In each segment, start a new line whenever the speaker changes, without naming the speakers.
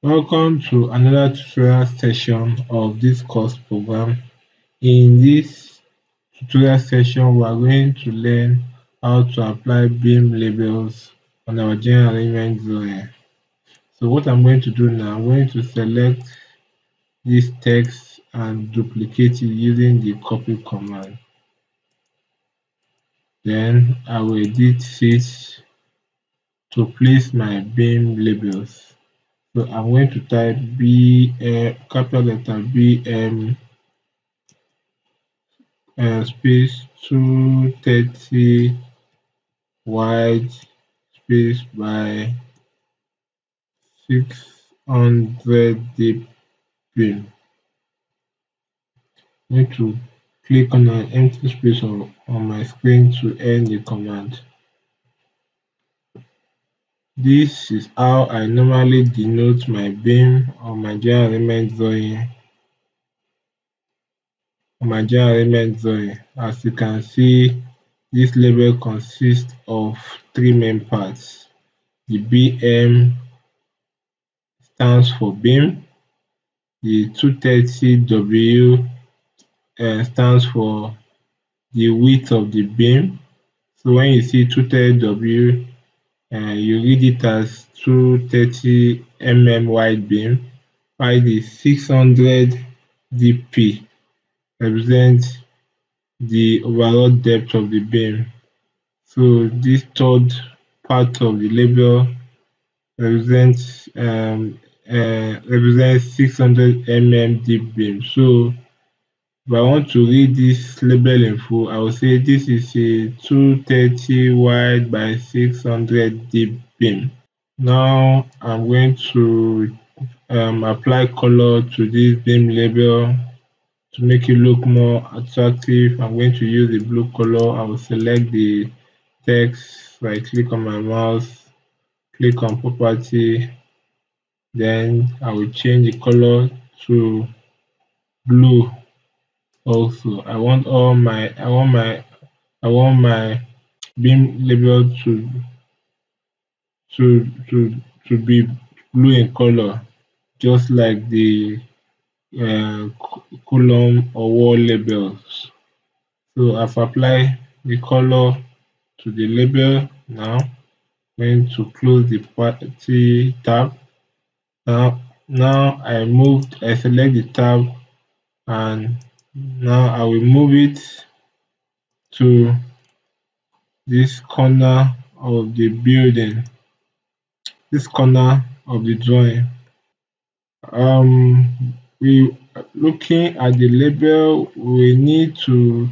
Welcome to another tutorial session of this course program. In this tutorial session, we are going to learn how to apply beam labels on our general arrangement drawing. So what I'm going to do now, I'm going to select this text and duplicate it using the copy command. Then I will edit it to place my beam labels. So I'm going to type capital letter BM space 230 wide space by 600 deep beam. I need to click on an empty space on my screen to end the command. This is how I normally denote my beam on my general arrangement drawing. As you can see, this label consists of three main parts. The BM stands for beam, the 230W stands for the width of the beam. So when you see 230W, you read it as 230 wide beam, while the 600 DP represents the overall depth of the beam. So this third part of the label represents 600 deep beam. So if I want to read this label in full, I will say this is a 230 wide by 600 deep beam. Now I'm going to apply color to this beam label to make it look more attractive. I'm going to use the blue color. I will select the text, right click on my mouse, click on property, then I will change the color to blue. Also, I want my beam label to to be blue in color, just like the column or wall labels. So I've applied the color to the label. Now I'm going to close the property tab. Now I select the tab, and now I will move it to this corner of the building, this corner of the drawing. We looking at the label, we need to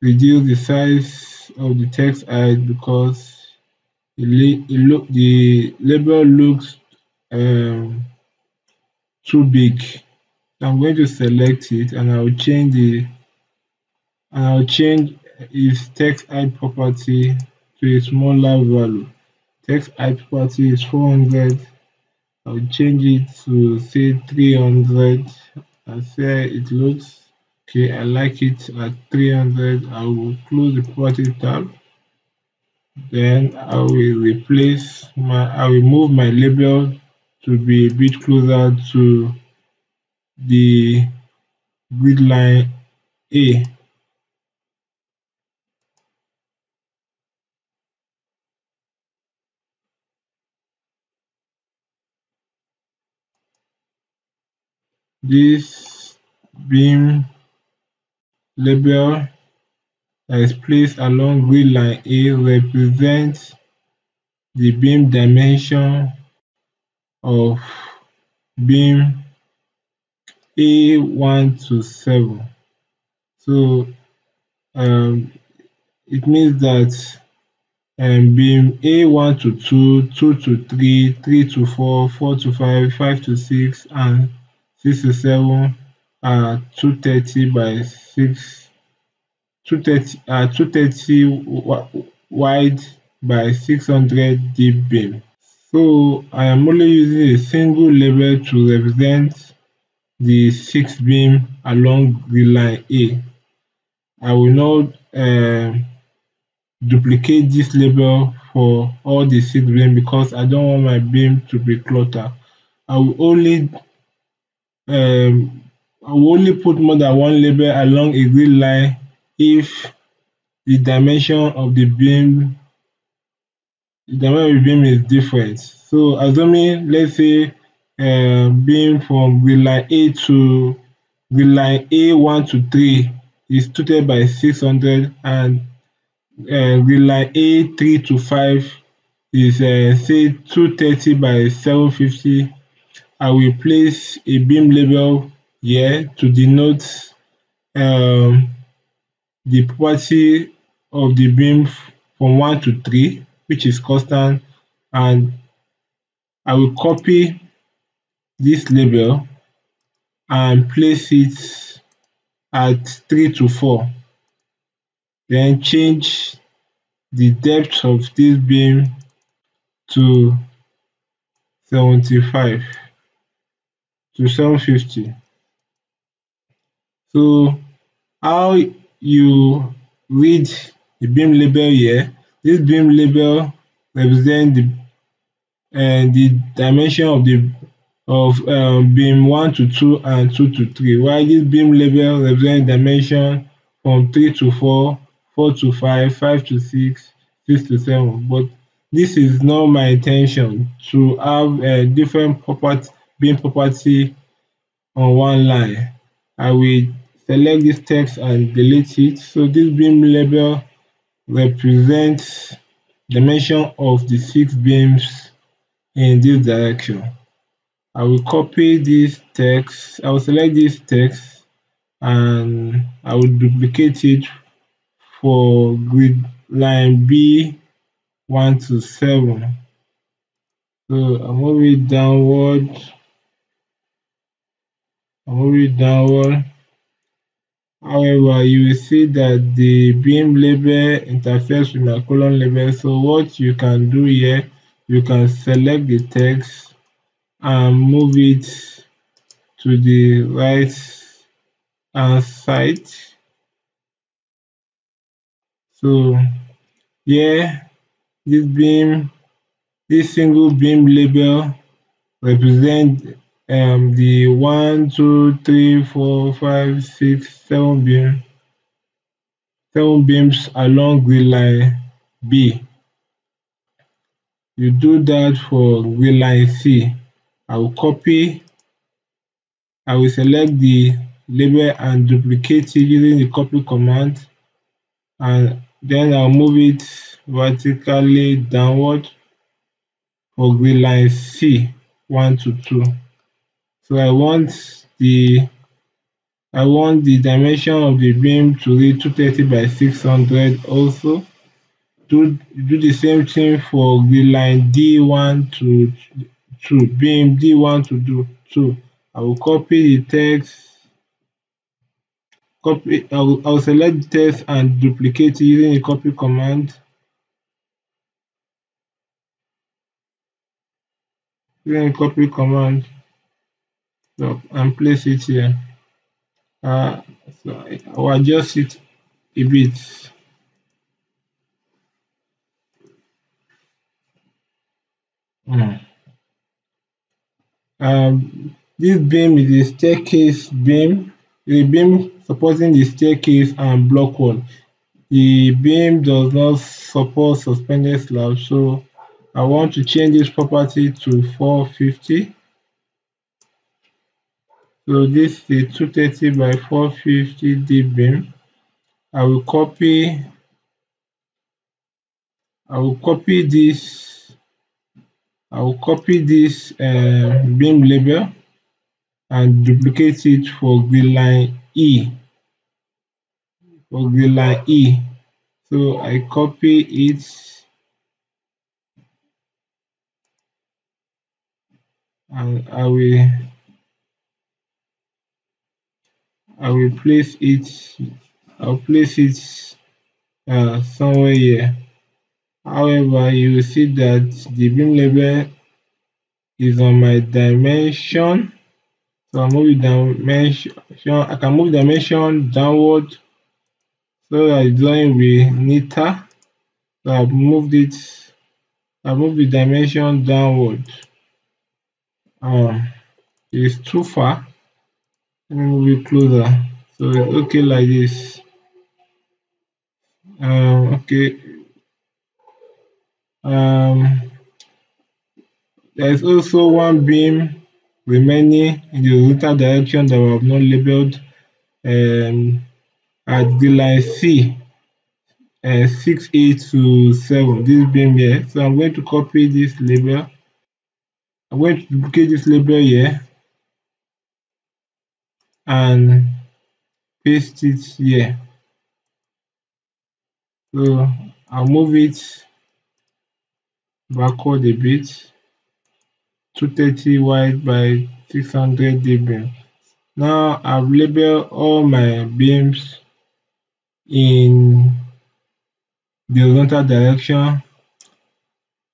reduce the size of the text height because the label looks too big. I'm going to select it, and I will change its text height property to a smaller value. Text height property is 400. I will change it to say 300. And see it looks. Okay, I like it at 300. I will close the property tab. Then I will move my label to be a bit closer to the grid line A. This beam label that is placed along grid line A represents the beam dimension of beam A1 to 7. So it means that beam A1 to 2, 2 to 3, 3 to 4, 4 to 5, 5 to 6, and 6 to 7 are 230 by 6, 230 wide by 600 deep beam. So I am only using a single label to represent the 6 beam along the line A. I will not duplicate this label for all the 6 beam because I don't want my beam to be cluttered. I will only put more than one label along a grid line if the dimension of the beam is different. So assuming, let's say, beam from grid line A to grid line A1 to 3 is tilted by 600, and grid line A3 to 5 is say 230 by 750. I will place a beam label here to denote the property of the beam from 1 to 3, which is constant, and I will copy this label and place it at 3 to 4. Then change the depth of this beam to 75 to 750. So how you read the beam label here? This beam label represent the dimension of beam 1 to 2 and 2 to 3, while this beam label represent dimension from 3 to 4, 4 to 5, 5 to 6, 6 to 7. But this is not my intention to have different beam property on one line. I will select this text and delete it. So this beam label represents dimension of the 6 beams in this direction. I will copy this text, I will select this text, and I will duplicate it for grid line B1 to 7. So I move it downward, However, you will see that the beam label interferes with my column label. So what you can do here, you can select the text and move it to the right hand side. So here, this single beam label represent the 1, 2, 3, 4, 5, 6, 7 beams along grid line B. You do that for grid line C. I will select the label and duplicate it using the copy command, and then I'll move it vertically downward for grid line C 1 to 2. So I want the dimension of the beam to read 230 by 600 also. Do the same thing for grid line D1 to 2, beam D1 to 2. I will copy the text, I will select the text and duplicate it using the copy command. And place it here. So I will adjust it a bit. This beam is a staircase beam, a beam supporting the staircase and block wall. The beam does not support suspended slab, so I want to change this property to 450. So this is 230 by 450 deep beam. I will copy this beam label and duplicate it for grid line E. So I copy it and I will place it. I'll place it somewhere here. However, you will see that the beam label is on my dimension. So I can move dimension downward so that the drawing will be neater. So I've moved the dimension downward. um it's too far. Let me move it closer. So it's okay like this. Okay. Um, there's also one beam remaining in the horizontal direction that we have not labeled um, at the line C, 6A to 7, this beam here. So I'm going to copy this label. I'm going to duplicate this label here and paste it here. So I'll move it backward a bit, 230 wide by 600 dB. Now I've labeled all my beams in the horizontal direction.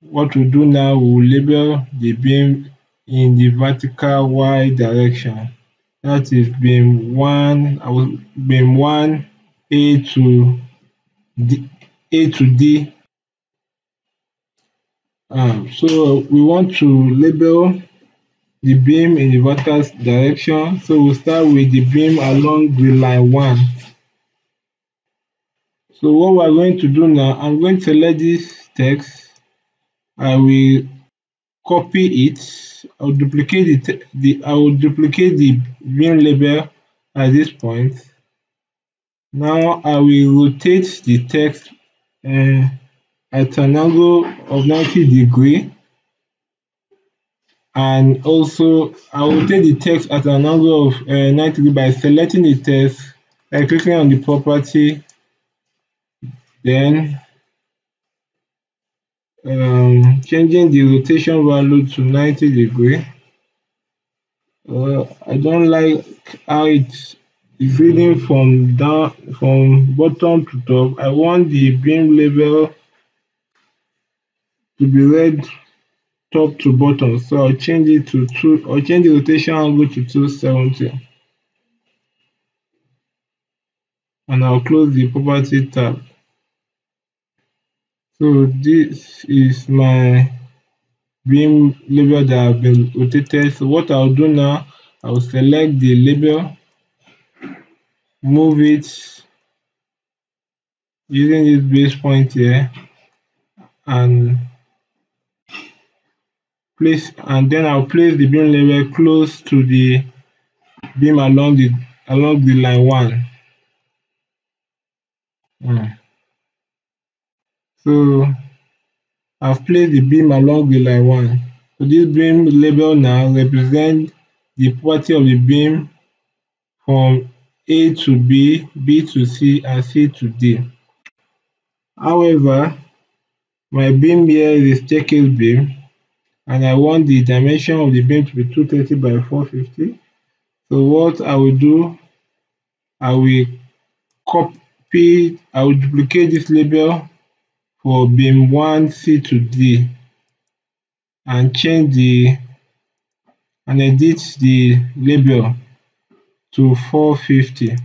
What we'll do now, we'll label the beam in the vertical y direction. That is beam 1, beam 1 A to D, A to D. So we want to label the beam in the vertical direction. So we'll start with the beam along the line 1. So what we're going to do now, I'm going to select this text. I will copy it. I'll duplicate I will duplicate the beam label at this point. Now I will rotate the text at an angle of 90 degrees, and also I will rotate the text at an angle of 90 degrees by selecting the text by clicking on the property, then changing the rotation value to 90 degrees. I don't like how it's reading from bottom to top. I want the beam label to be read top to bottom. So I'll change it to I'll change the rotation angle to 270, and I'll close the property tab. So this is my beam label that have been rotated. So what I'll do now, I'll select the label, move it using this base point here, and then I'll place the beam label close to the beam along the line 1. So I've placed the beam along the line 1. So this beam label now represents the property of the beam from A to B, B to C, and C to D. However, my beam here is a staircase beam, and I want the dimension of the beam to be 230 by 450. So what I will do, I will I will duplicate this label for beam 1 C to D, and edit the label to 450.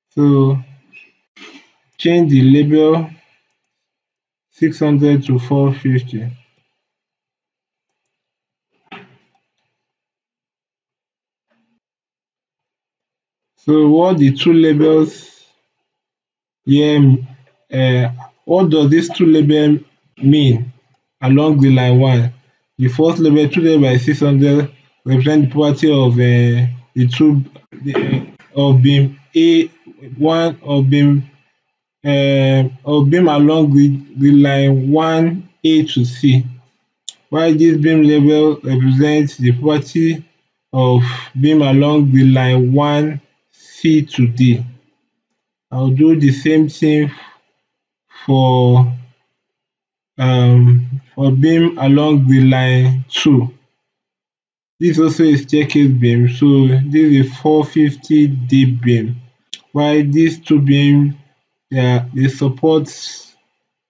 So change the label 600 to 450. So what the two labels here, what does these two labels mean along the line 1? The first label 200 by 600 represent the property of the two of beam A1 of beam along the line 1A to C, while this beam label represents the property of beam along the line 1C to D. I'll do the same thing for beam along the line 2. This also is staircase beam, so this is 450 deep beam, while these two beams they support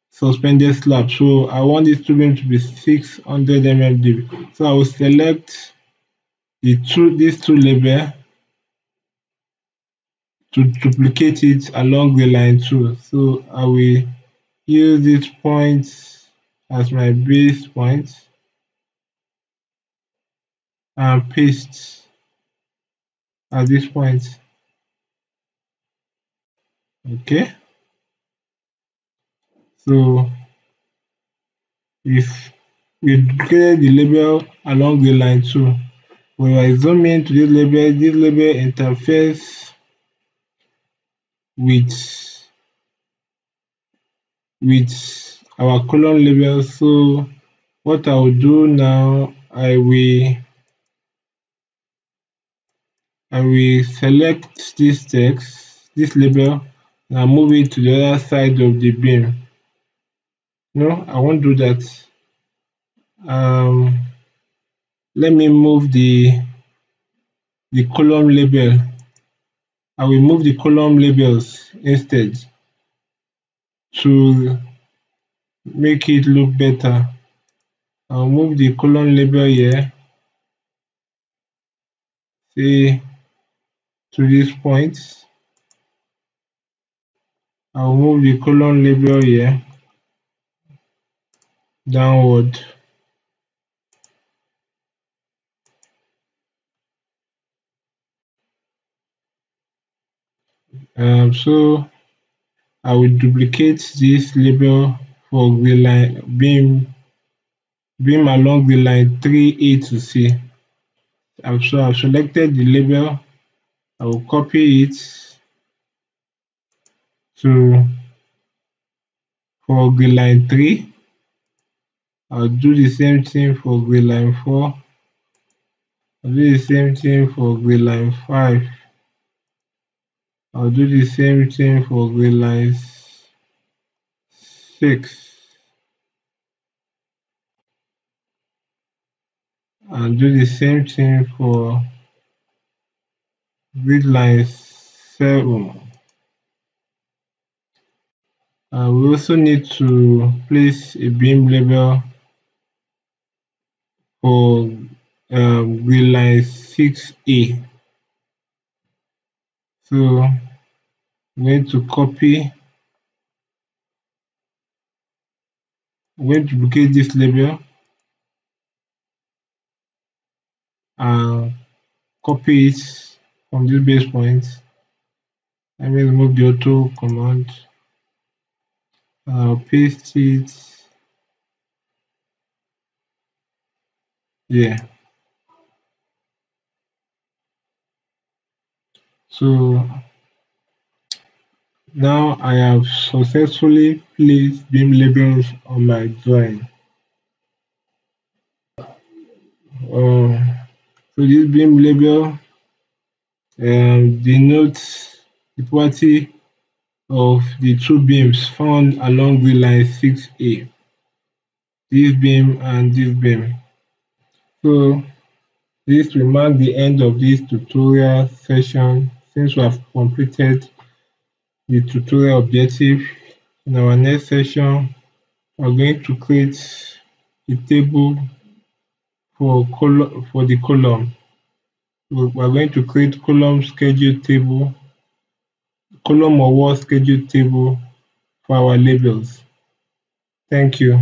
suspended slab. So I want this two beam to be 600 mm deep. So I will select these two label to duplicate it along the line 2. So I will use this point as my base point. and paste at this point. Okay, so if we create the label along the line 2, when I zoom into this label interface with our column label. So what I will do now, I will select this text, this label, and move it to the other side of the beam. No, I won't do that. Let me move the column label. I will move the column labels instead to make it look better. I'll move the column label here, say to this point. I'll move the column label here downward. So I will duplicate this label for the line beam along the line 3A to C. So I've selected the label. I will copy it to for grid line 3. I'll do the same thing for grid line 4. I'll do the same thing for grid line 5. I'll do the same thing for grid line 6. And do the same thing for grid line 7. We also need to place a beam label for grid line 6A. So I'm going to duplicate this label and copy it from this base point. Let me remove the auto command. I'll paste it here. So now I have successfully placed beam labels on my drawing. So this beam label denotes the property of the two beams found along the line 6A, this beam and this beam. So this will mark the end of this tutorial session since we have completed the tutorial objective. In our next session, we are going to create a table for the column. We are going to create column schedule table, column or wall schedule table for our labels. Thank you.